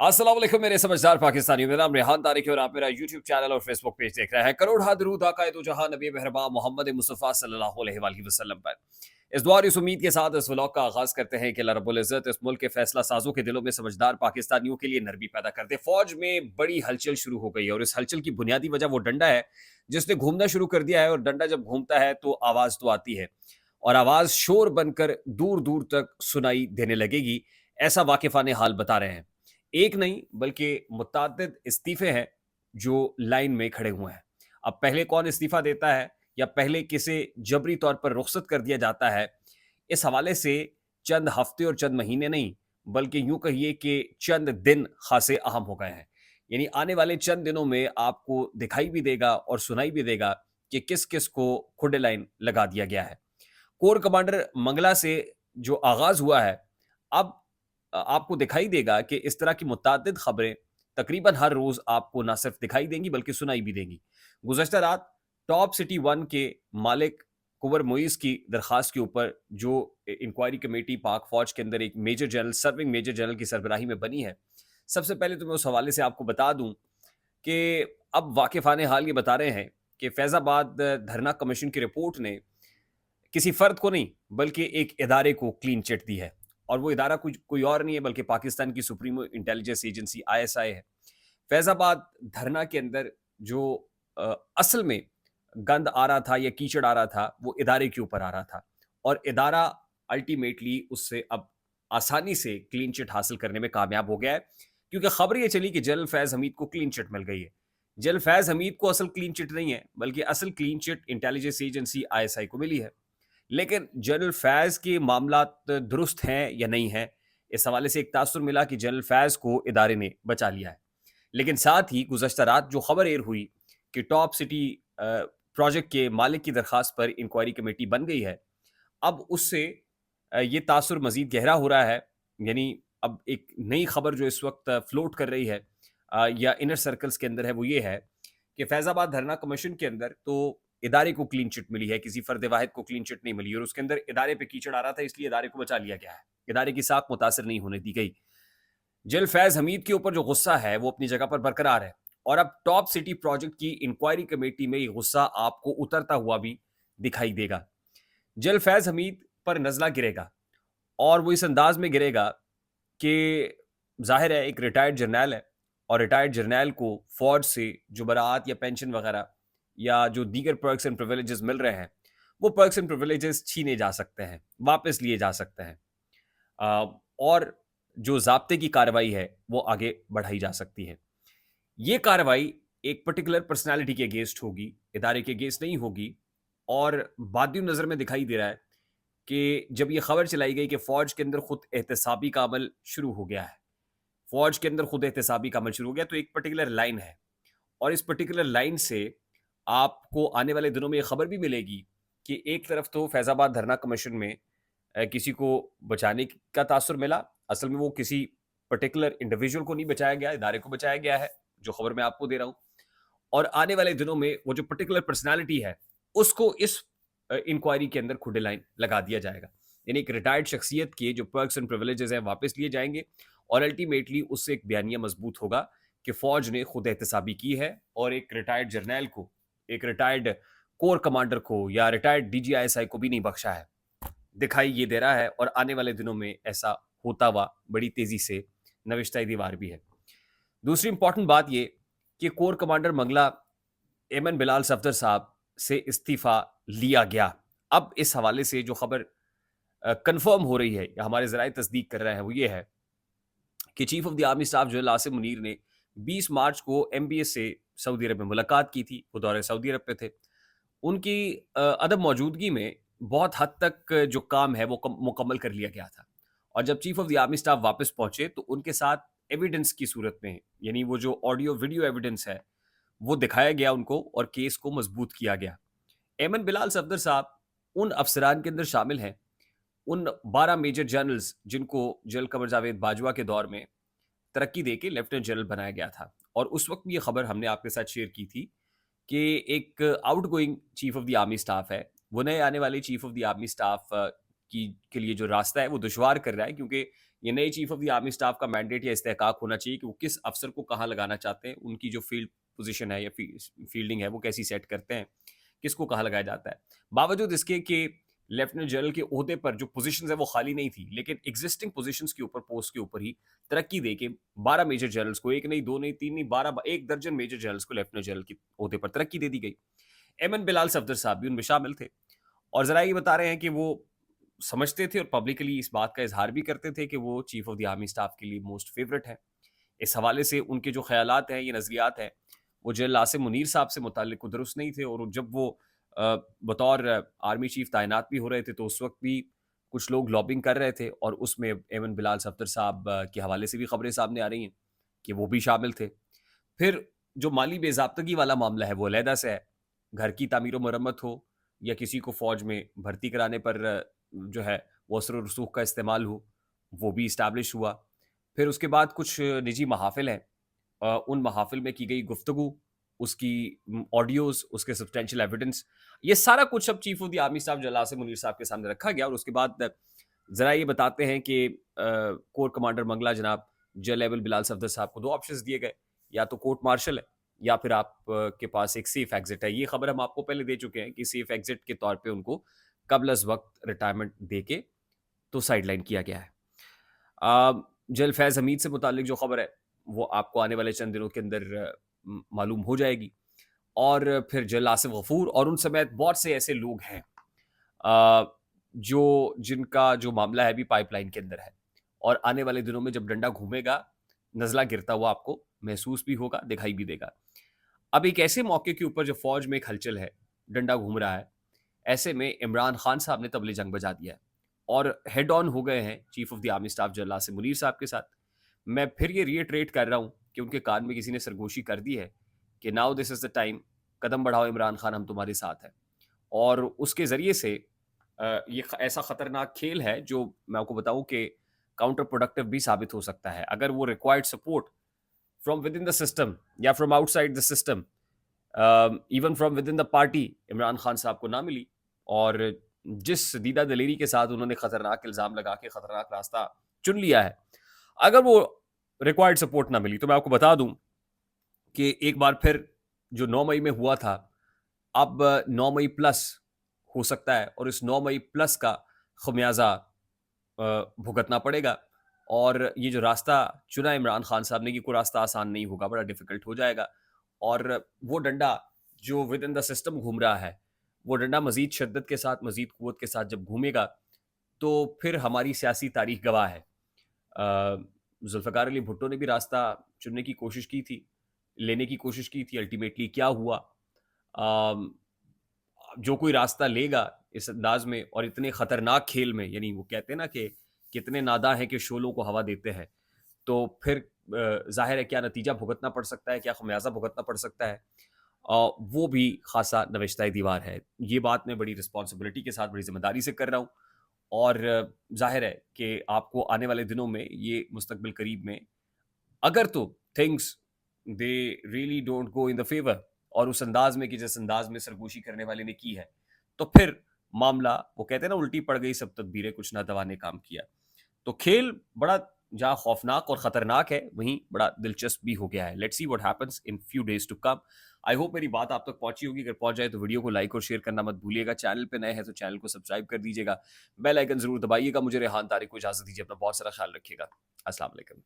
अस्सलाम वालेकुम मेरे समझदार पाकिस्तानियों। मेरा नाम रेहान तारिक है और आप मेरा यूट्यूब चैनल और फेसबुक पेज देख रहे हैं। करोड़ हा दरूद आका दो जहां नबी मेहरबान मोहम्मद मुस्तफ़ा सल्लल्लाहु अलैहि वसल्लम पर। इस दुआ और इस उम्मीद के साथ इस व्लॉग का आगाज करते हैं कि अल्लाह रब्बुल इज़्ज़त इस मुल्क के फैसला साजों के दिलों में समझदार पाकिस्तानियों के लिए नरमी पैदा कर दे। फौज में बड़ी हलचल शुरू हो गई है और इस हलचल की बुनियादी वजह वो डंडा है जिसने घूमना शुरू कर दिया है। और डंडा जब घूमता है तो आवाज तो आती है और आवाज शोर बनकर दूर दूर तक सुनाई देने लगेगी। ऐसा वाकिफाने हाल बता रहे हैं। एक नहीं बल्कि मुतअद्दिद इस्तीफे हैं जो लाइन में खड़े हुए हैं। अब पहले कौन इस्तीफा देता है या पहले किसे जबरी तौर पर रुखसत कर दिया जाता है, इस हवाले से चंद हफ्ते और चंद महीने नहीं बल्कि यूं कहिए कि चंद दिन खासे अहम हो गए हैं। यानी आने वाले चंद दिनों में आपको दिखाई भी देगा और सुनाई भी देगा कि किस किस को खुडे लाइन लगा दिया गया है। कोर कमांडर मंगला से जो आगाज हुआ है, अब आपको दिखाई देगा कि इस तरह की मुतअद्दिद खबरें तकरीबन हर रोज आपको ना सिर्फ दिखाई देंगी बल्कि सुनाई भी देंगी। गुज़श्ता रात टॉप सिटी वन के मालिक कुंवर मुइज़ की दरखास्त के ऊपर जो इंक्वायरी कमेटी पाक फौज के अंदर एक major general serving major general की सरबराही में बनी है। सबसे पहले तो मैं उस हवाले से आपको बता दूं कि अब वाकिफाने हाल ये बता रहे हैं कि फैजाबाद धरना कमीशन की रिपोर्ट ने किसी फर्द को नहीं बल्कि एक इदारे को क्लीन चिट दी है। और वो इदारा कुछ कोई और नहीं है बल्कि पाकिस्तान की सुप्रीम इंटेलिजेंस एजेंसी आईएसआई है। फैजाबाद धरना के अंदर जो असल में गंद आ रहा था या कीचड़ आ रहा था वो इदारे के ऊपर आ रहा था। और इदारा अल्टीमेटली उससे अब आसानी से क्लीन चिट हासिल करने में कामयाब हो गया है, क्योंकि खबर ये चली कि जनरल फैज हमीद को क्लीन चिट मिल गई है। जनरल फैज हमीद को असल क्लीन चिट नहीं है बल्कि असल clean chit intelligence agency ISI को मिली है। लेकिन जनरल फैज़ के मामलात दुरुस्त हैं या नहीं हैं, इस हवाले से एक तासुर मिला कि जनरल फैज़ को इदारे ने बचा लिया है। लेकिन साथ ही गुज़श्ता रात जो खबर एयर हुई कि टॉप सिटी प्रोजेक्ट के मालिक की दरख्वास्त पर इंक्वायरी कमेटी बन गई है, अब उससे ये तासुर मज़ीद गहरा हो रहा है। यानी अब एक नई खबर जो इस वक़्त फ्लोट कर रही है या इनर सर्कल्स के अंदर है, वो ये है कि फैज़ाबाद धरना कमीशन के अंदर तो इदारे को क्लीन चिट मिली है, किसी फर्द वाहिद को क्लीन चिट नहीं मिली और उसके अंदर इदारे पे कीचड़ आ रहा था, इसलिए इदारे को बचा लिया गया है। इदारे की साख मुतासिर नहीं होने दी गई। जनरल फैज़ हमीद के ऊपर जो गुस्सा है वो अपनी जगह पर बरकरार है और अब टॉप सिटी प्रोजेक्ट की इंक्वायरी कमेटी में ये गुस्सा आपको उतरता हुआ भी दिखाई देगा। जनरल फैज़ हमीद पर नज़ला गिरेगा और वो इस अंदाज में गिरेगा कि ज़ाहिर है एक रिटायर्ड जर्नैल है और रिटायर्ड जर्नैल को फ़ौज से जो बरात या पेंशन वगैरह या जो दीगर पर्क्स एंड प्रिविलेजेस मिल रहे हैं, वो पर्क्स एंड प्रिविलेजेस छीने जा सकते हैं, वापस लिए जा सकते हैं। और जो ज़ाब्ते की कार्रवाई है, वो आगे बढ़ाई जा सकती है। ये कार्रवाई एक पर्टिकुलर पर्सनैलिटी के अगेंस्ट होगी, इदारे के अगेंस्ट नहीं होगी। और बादियो नज़र में दिखाई दे रहा है कि जब ये खबर चलाई गई कि फ़ौज के अंदर खुद एहतसाबी का अमल शुरू हो गया है, फ़ौज के अंदर खुद एहतसाबी का अमल शुरू हो गया, तो एक पर्टिकुलर लाइन है और इस पर्टिकुलर लाइन से आपको आने वाले दिनों में ये खबर भी मिलेगी कि एक तरफ तो फैज़ाबाद धरना कमीशन में किसी को बचाने का तासुर मिला। असल में वो किसी पर्टिकुलर इंडिविजुअल को नहीं बचाया गया, इदारे को बचाया गया है, जो खबर मैं आपको दे रहा हूँ। और आने वाले दिनों में वो जो पर्टिकुलर पर्सनैलिटी है, उसको इस इंक्वायरी के अंदर खुडे लाइन लगा दिया जाएगा। यानी एक रिटायर्ड शख्सियत के जो पर्क्स एंड प्रिविलेजेस हैं वापस लिए जाएंगे और अल्टीमेटली उससे एक बयानिया मजबूत होगा कि फौज ने खुद एहतसाबी की है और एक रिटायर्ड जर्नैल को, एक रिटायर्ड कोर कमांडर को या रिटायर्ड डीजीआईएसआई को भी नहीं बख्शा है। दिखाई ये दे रहा है और आने वाले दिनों में ऐसा होता हुआ बड़ी तेजी से नविश्ता दीवार भी है। दूसरी इंपॉर्टेंट बात ये कि core commander Mangla MN Bilal Safdar साहब से इस्तीफा लिया गया। अब इस हवाले से जो खबर कंफर्म हो रही है या हमारे जराए तस्दीक कर रहे हैं, वो ये है कि chief of the army staff general Asim Munir ने 20 मार्च को एमबीएस से सऊदी अरब में मुलाकात की थी। वो दौरे सऊदी अरब पे थे। उनकी अदब मौजूदगी में बहुत हद तक जो काम है वो मुकम्मल कर लिया गया था। और जब chief of the army staff वापस पहुंचे तो उनके साथ एविडेंस की सूरत में, यानी वो जो ऑडियो वीडियो एविडेंस है, वो दिखाया गया उनको और केस को मजबूत किया गया। एमन बिलाल सफदर साहब उन अफसरान के अंदर शामिल हैं, उन 12 मेजर जनरल्स जिनको जनरल कमर जावेद बाजवा के दौर में तरक्की देके लेफ्टिनेंट जनरल बनाया गया था। और उस वक्त भी ये खबर हमने आपके साथ शेयर की थी कि एक out going chief of the army staff है, वो नए आने वाले chief of the army staff की के लिए जो रास्ता है वो दुश्वार कर रहा है, क्योंकि ये नए chief of the army staff का मैंडेट या इस्तेहकाक होना चाहिए कि वो किस अफसर को कहाँ लगाना चाहते हैं, उनकी जो फील्ड पोजीशन है या फील्डिंग है वो कैसी सेट करते हैं, किसको कहाँ लगाया जाता है। बावजूद इसके कि लेफ्टिनेंट जनरल के ओहदे पर जो पोजीशंस है वो खाली नहीं थी, लेकिन एग्जिस्टिंग पोजीशंस के ऊपर, पोस्ट के ऊपर ही तरक्की देके 12 मेजर जनरल्स को, एक नहीं, दो नहीं, तीन नहीं, 12, 1 दर्जन मेजर जनरल्स को लेफ्टिनेंट जनरल के ओहदे पर तरक्की दे दी गई। एमएन बिलाल सफदर साहब भी उनमें शामिल थे और जरा ये बता रहे हैं कि वो समझते थे और पब्लिकली इस बात का इजहार भी करते थे कि वो chief of the army staff के लिए मोस्ट फेवरेट है। इस हवाले से उनके जो ख्यालात हैं, ये नज़रियात हैं, वो जनरल आसिम मुनीर साहब से मुताल्लिक दुरुस्त नहीं थे। और जब वो बतौर आर्मी चीफ तैनात भी हो रहे थे तो उस वक्त भी कुछ लोग लॉबिंग कर रहे थे और उसमें एमन बिलाल सफदर साहब के हवाले से भी खबरें सामने आ रही हैं कि वो भी शामिल थे। फिर जो माली बेज़ाब्तगी वाला मामला है वो अलहदा से है। घर की तामीर मरम्मत हो या किसी को फ़ौज में भर्ती कराने पर जो है वो असर और रसूख का इस्तेमाल हो, वो भी इस्टैब्लिश हुआ। फिर उसके बाद कुछ निजी महाफ़िल हैं, उन महाफ़िल में की गई गुफ्तगू, उसकी ऑडियोज़, उसके सब्सटेंशियल एविडेंस, ये सारा कुछ अब chief of the army staff general Asim Munir साहब के सामने रखा गया और उसके बाद ज़रा ये बताते हैं कि कोर कमांडर मंगला जनाब जनरल लेवल बिलाल सफदर साहब को 2 ऑप्शंस दिए गए, या तो कोर्ट मार्शल है या फिर आप के पास एक सेफ एग्जिट है। ये खबर हम आपको पहले दे चुके हैं कि सेफ एग्जिट के तौर पे उनको कबल अज़ वक़्त रिटायरमेंट देके तो साइडलाइन किया गया है। जनरल फैज़ हमीद से मुताल्लिक जो खबर है, वो आपको आने वाले चंद दिनों के अंदर मालूम हो जाएगी। और फिर जनरल आसिफ गफूर और उन समेत बहुत से ऐसे लोग हैं जो जिनका जो मामला है अभी पाइपलाइन के अंदर है और आने वाले दिनों में जब डंडा घूमेगा, नज़ला गिरता हुआ आपको महसूस भी होगा, दिखाई भी देगा। अब एक ऐसे मौके के ऊपर जब फौज में एक हलचल है, डंडा घूम रहा है, ऐसे में इमरान खान साहब ने तबले जंग बजा दिया है और हेड ऑन हो गए हैं chief of the army staff general Asim Munir साहब के साथ। मैं फिर ये रिएटरेट कर रहा हूँ कि उनके कान में किसी ने सरगोशी कर दी है कि now this is the time, कदम बढ़ाओ इमरान खान, हम तुम्हारे साथ हैं। और उसके ज़रिए से ये ऐसा खतरनाक खेल है जो मैं आपको बताऊं कि काउंटर प्रोडक्टिव भी साबित हो सकता है अगर वो required support from within the system या from outside the system, even from within the party, Imran Khan साहब को ना मिली। और जिस दीदा दलेरी के साथ उन्होंने खतरनाक इल्ज़ाम लगा के खतरनाक रास्ता चुन लिया है, अगर वो रिक्वायर्ड सपोर्ट ना मिली तो मैं आपको बता दूं कि एक बार फिर जो 9 मई में हुआ था, अब 9 मई प्लस हो सकता है और इस 9 मई प्लस का खमियाजा भुगतना पड़ेगा। और ये जो रास्ता चुना इमरान खान साहब ने कि कोई रास्ता आसान नहीं होगा, बड़ा डिफिकल्ट हो जाएगा। और वो डंडा जो विद इन द सिस्टम घूम रहा है, वो डंडा मजीद शिद्दत के साथ, मजीद कुव्वत के साथ जब घूमेगा तो फिर हमारी सियासी तारीख गवाह है। जुल्फ़िकार अली भुट्टो ने भी रास्ता चुनने की कोशिश की थी, लेने की कोशिश की थी, अल्टीमेटली क्या हुआ? जो कोई रास्ता लेगा इस अंदाज में और इतने खतरनाक खेल में, यानी वो कहते हैं ना कि कितने नादा हैं कि शोलों को हवा देते हैं, तो फिर जाहिर है क्या नतीजा भुगतना पड़ सकता है, क्या खमियाजा भुगतना पड़ सकता है, वो भी खासा नविश्ता दीवार है। ये बात मैं बड़ी रिस्पॉन्सिबिलिटी के साथ, बड़ी जिम्मेदारी से कर रहा हूँ। और जाहिर है कि आपको आने वाले दिनों में ये मुस्तकबिल करीब में अगर तो things they really don't go in the favour और उस अंदाज में कि जिस अंदाज में सरगोशी करने वाले ने की है, तो फिर मामला, वो कहते हैं ना, उल्टी पड़ गई सब तदबीरें, कुछ ना दवा ने काम किया। तो खेल बड़ा जहाँ खौफनाक और खतरनाक है, वहीं बड़ा दिलचस्प भी हो गया है। Let's see what happens in few days to come. I hope मेरी बात आप तक पहुंची होगी। अगर पहुंच जाए तो वीडियो को लाइक और शेयर करना मत भूलिएगा। चैनल पे नए हैं तो चैनल को सब्सक्राइब कर दीजिएगा। बेल आइकन जरूर दबाइएगा। मुझे रेहान तारिक को इजाजत दीजिए। अपना बहुत सारा ख्याल रखिएगा। अस्सलाम वालेकुम।